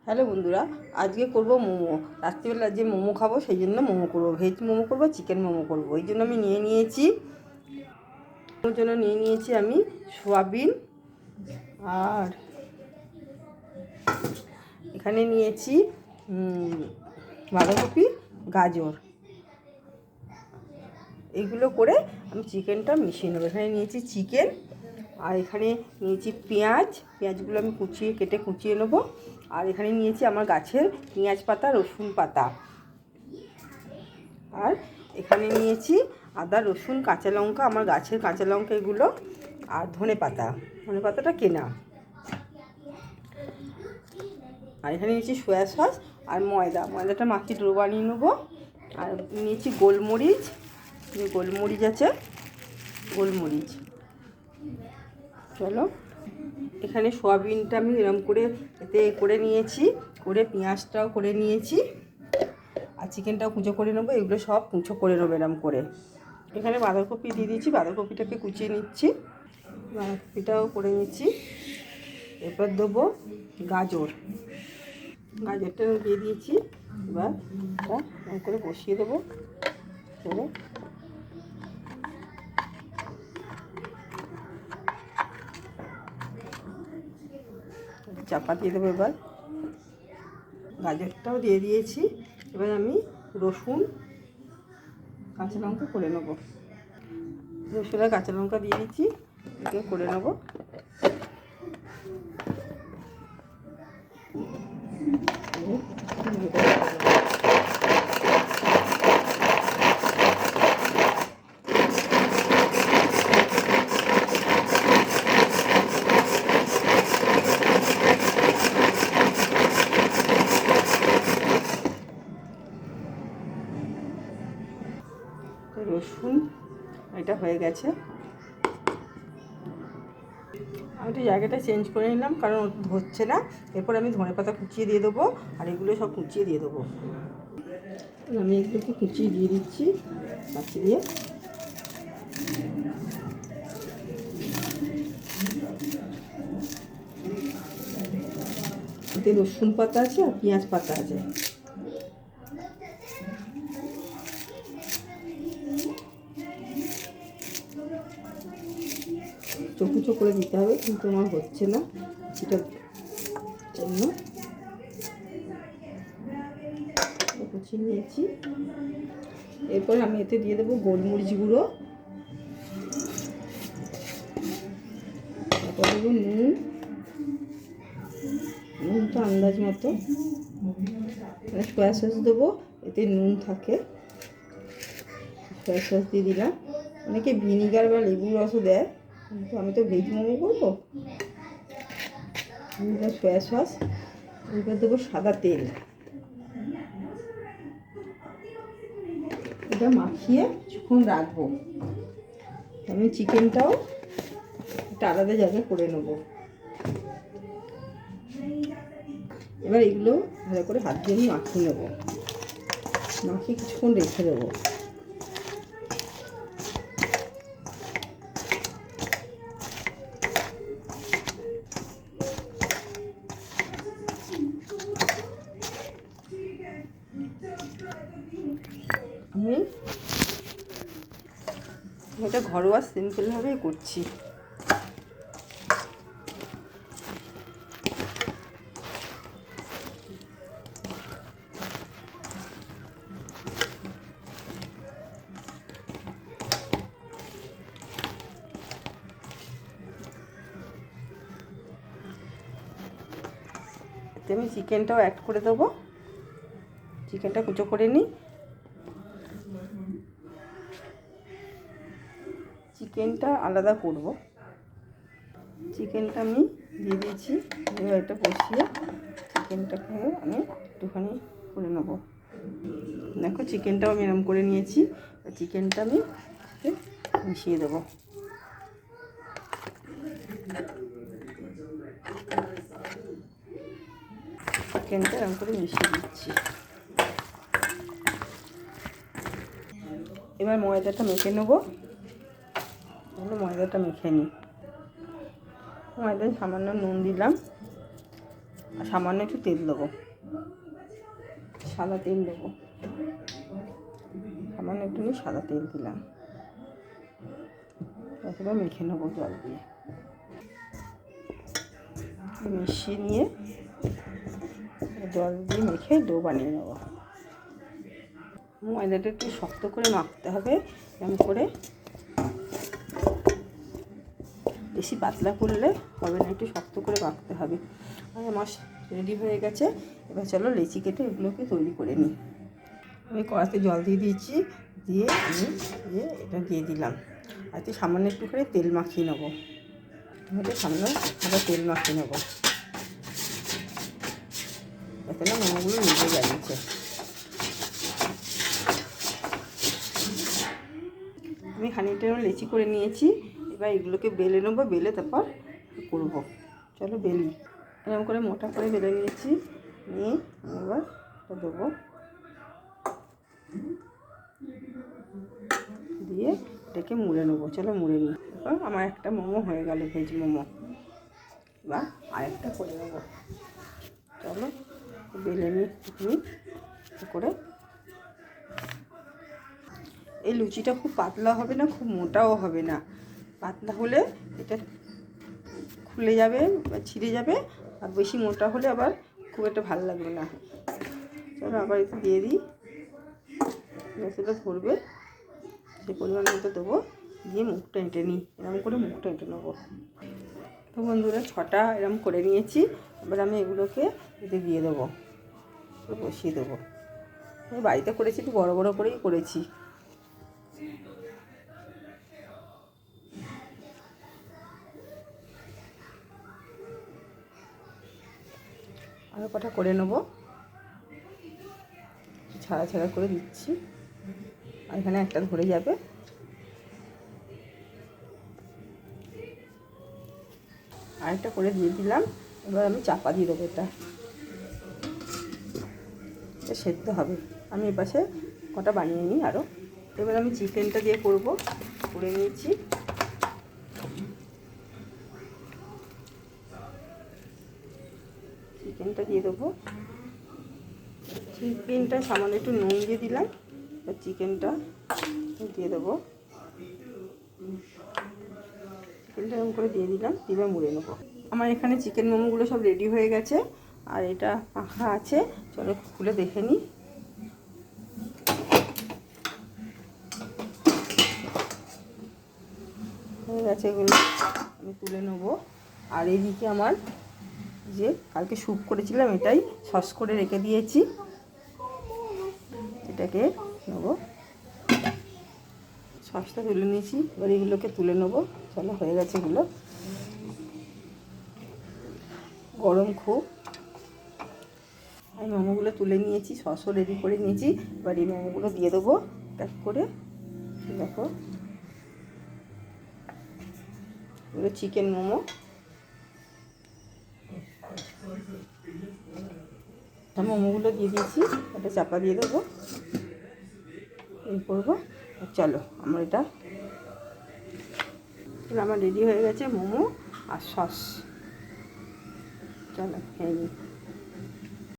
Hello বন্ধুরা, আজকে করব মোমো। রাত্রিবেলা যে মোমো খাবো সেই জন্য মোমো করব। ভেজ মোমো করব, চিকেন মোমো করব। এই জন্য আমি নিয়ে নিয়েছি আমি সোয়াবিন, আর এখানে নিয়েছি বাঁধাকপি, গাজর। এইগুলো করে আমি চিকেনটা মিশিয়ে নেবো। এখানে নিয়েছি চিকেন, আর এখানে নিয়েছি পেঁয়াজগুলো আমি কেটে কুচিয়ে নেবো। আর এখানে নিয়েছি আমার গাছের পেঁয়াজ পাতা, রসুন পাতা। আর এখানে নিয়েছি আদা, রসুন, কাঁচা লঙ্কা, আমার গাছের কাঁচা লঙ্কা এগুলো। আর ধনে পাতাটা কেনা। আর এখানে নিয়েছি সয়া সস আর ময়দাটা মাখিয়ে ডো বানিয়ে নেবো। আর নিয়েছি গোলমরিচ আছে, গোলমরিচ। চলো, এখানে সোয়াবিনটা আমি এরম করে এতে করে নিয়েছি, করে পেঁয়াজটাও করে নিয়েছি, আর চিকেনটাও কুচো করে নেবো। এগুলো সব কুচো করে নেবো এরম করে। এখানে বাঁধাকপি দিয়ে দিয়েছি, বাঁধাকপিটাকে কুচিয়ে নিচ্ছি, বাঁধাকপিটাও করে নিচ্ছি। এরপর দেবো গাজরটা দিয়ে দিয়েছি। এবার এটা করে বসিয়ে দেবো। চাপা দিয়ে দেবো। এবার গাজরটাও দিয়ে দিয়েছি। এবার আমি রসুন, কাঁচা লঙ্কা করে নেবো। রসুন আর কাঁচা লঙ্কা দিয়ে দিচ্ছি, এগুলো করে নেবো। রসুন এটা হয়ে গেছে। আমি একটু জায়গাটা চেঞ্জ করে নিলাম, কারণ হচ্ছে না। এরপর আমি ধনেপাতা কুচিয়ে দিয়ে দেবো, আর এগুলো সব কুচিয়ে দিয়ে দেবো। আমি এগুলোকে কুচিয়ে দিয়ে দিচ্ছি কাঁচি দিয়ে। এতে রসুন পাতা আছে আর পেঁয়াজ পাতা আছে। চকুচো করে দিতে হবে, কিন্তু আমার হচ্ছে না, সেটার জন্য কুচিয়ে নিয়েছি। এরপর আমি এতে দিয়ে দেবো গোলমরিচ গুঁড়ো, তারপর দেবো নুনটা আন্দাজ মতো। সয়া সস দেবো, এতে নুন থাকে। সয়া সস দিয়ে দিলাম। অনেকে ভিনিগার বা লেবুর রসও দেয়, কিন্তু আমি তো ভেজ মোমো করবো। Soya sauce. এবার দেবো সাদা তেল। এটা মাখিয়ে কিছুক্ষণ রাখবো। আমি চিকেনটাও একটা আলাদা জায়গায় করে নেবো। এবার এগুলো ভালো করে হাত দিয়ে মাখিয়ে নেবো, মাখিয়ে কিছুক্ষণ রেখে দেবো। আমি এটা ঘরোয়া সিম্পলভাবেই করছি। আমি চিকেনটাও অ্যাড করে দেবো। চিকেনটা কুচো করে নিই। চিকেনটা আলাদা করব। চিকেনটা আমি দিয়ে দিয়েছি। এবার এটা বসিয়ে চিকেনটাকে আমি একটুখানি করে নেব। দেখো, চিকেনটাও আমি এরম করে নিয়েছি। চিকেনটা আমি মিশিয়ে দেবো। চিকেনটা এরকম করে মিশিয়ে দিচ্ছি। এবার ময়দাটা মেখে নেবো। ময়দাটা মেখে নিই। ময়দায় সামান্য নুন দিলাম, আর সামান্য একটু তেল দেবো, সাদা তেল দেবো, সামান্য একটু সাদা তেল দিলাম। তারপরে মেখে নেবো জল দিয়ে, মিশিয়ে নিয়ে জল দিয়ে মেখে ডো বানিয়ে নেবো। ময়দাটা একটু শক্ত করে মাখতে হবে, এরকম করে, বেশি পাতলা করলে হবে না, একটু শক্ত করে মাখতে হবে। আর আমার রেডি হয়ে গেছে। এবার চলো লেচি কেটে এগুলোকে তৈরি করে নিই। আমি কড়াতে জল দিয়ে দিয়েছি, দিয়ে আমি এটা দিয়ে দিলাম। আর সামান্য একটু করে তেল মাখিয়ে নেবো, সামনে আবার তেল মাখিয়ে নেবো, যাতে না মোমোগুলো নিজে যাচ্ছে। আমি খানিকটা লেচি করে নিয়েছি। এবার এগুলোকে বেলে নেবো, বেলে তারপর করবো। চলো বেলি। এরকম করে মোটা করে বেলে নিয়েছি, নিয়ে এবার দেবো, দিয়ে এটাকে মুড়ে নেবো। চলো মুড়ে নিই। এবার আমার একটা মোমো হয়ে গেল, ভেজ মোমো। এবার আরেকটা করে নেবো। চলো বেলে নিই একটুখানি করে। এই লুচিটা খুব পাতলা হবে না, খুব মোটাও হবে না। পাতলা হলে এটা খুলে যাবে বা ছিঁড়ে যাবে, আর বেশি মোটা হলে আবার খুব একটা ভালো লাগবে না। চলো আবার একটু দিয়ে দিই, গ্যাসটা ধরবে, সে পরিমাণ মতো দেবো, দিয়ে মুখটা এঁটে নিই। এরকম করে মুখটা এঁটে নেবো। তো বন্ধুরা 6টা এরকম করে নিয়েছি। এবার আমি এগুলোকে এতে দিয়ে দেবো, বসিয়ে দেবো। আমি বাড়িতে করেছি, একটু বড়ো বড়ো করেই করেছি। আরও কটা করে নেবো, ছাড়া ছাড়া করে দিচ্ছি। আর এখানে একটা ধরে যাবে। আরেকটা করে দিয়ে দিলাম। এবার আমি চাপা দিয়ে দেবো, এটা সেদ্ধ হবে। আমি এপাশে কটা বানিয়ে নিই আরও। এবার আমি চিকেনটা দিয়ে করবো, করে নিয়েছি। চিকেনটা দিয়ে দেবো। চিকেনটা সামান্য একটু নুন দিয়ে দিলাম। এবার চিকেনটা দিয়ে দেবো, চিকেনটা এরকম করে দিয়ে দিলাম। এবার মুড়ে নেবো। আমার এখানে চিকেন মোমোগুলো সব রেডি হয়ে গেছে, আর এটা পাখা আছে। চলো খুলে দেখে নিই। হয়ে গেছে, এগুলো আমি তুলে নেবো। আর এইদিকে আমার যে কালকে স্যুপ করেছিলাম, এটাই সস করে রেখে দিয়েছি, এটাকে নেবো। সসটা তুলে নিয়েছি, এবার এগুলোকে তুলে নেবো। চলো হয়ে গেছে, এগুলো গরম খুব। আমি মোমোগুলো তুলে নিয়েছি, সসও রেডি করে নিয়েছি। এবার এই মোমোগুলো দিয়ে দেবো প্যাক করে। দেখো এগুলো চিকেন মোমো। মোমোগুলো দিয়ে দিয়েছি, এটা চাপা দিয়ে দেবো, এই করবো। চলো আমার এটা আমার রেডি হয়ে গেছে, মোমো আর সস। চলো খেয়ে নিই।